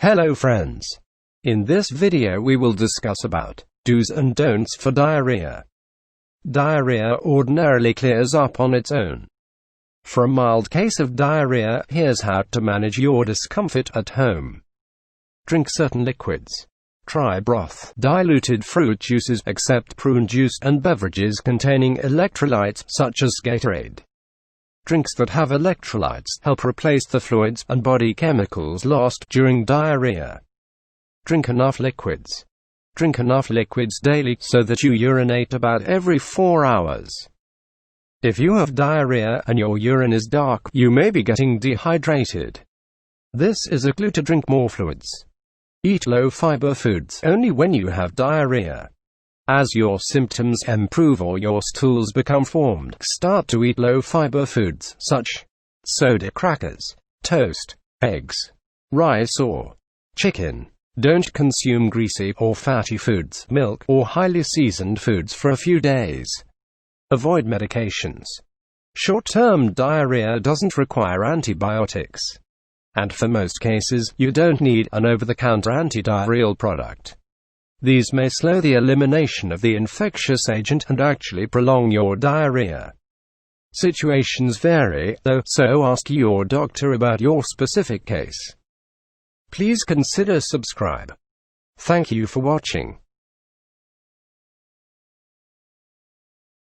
Hello friends. In this video we will discuss about do's and don'ts for diarrhea. Diarrhea ordinarily clears up on its own. For a mild case of diarrhea, here's how to manage your discomfort at home. Drink certain liquids. Try broth, diluted fruit juices except prune juice, and beverages containing electrolytes such as Gatorade. Drinks that have electrolytes help replace the fluids and body chemicals lost during diarrhea. Drink enough liquids. Drink enough liquids daily so that you urinate about every 4 hours. If you have diarrhea and your urine is dark, you may be getting dehydrated. This is a clue to drink more fluids. Eat low-fiber foods only when you have diarrhea. As your symptoms improve or your stools become formed, start to eat low-fiber foods, such as soda crackers, toast, eggs, rice or chicken. Don't consume greasy or fatty foods, milk, or highly seasoned foods for a few days. Avoid medications. Short-term diarrhea doesn't require antibiotics. And for most cases, you don't need an over-the-counter antidiarrheal product. These may slow the elimination of the infectious agent and actually prolong your diarrhea. Situations vary, though, so ask your doctor about your specific case. Please consider subscribe. Thank you for watching.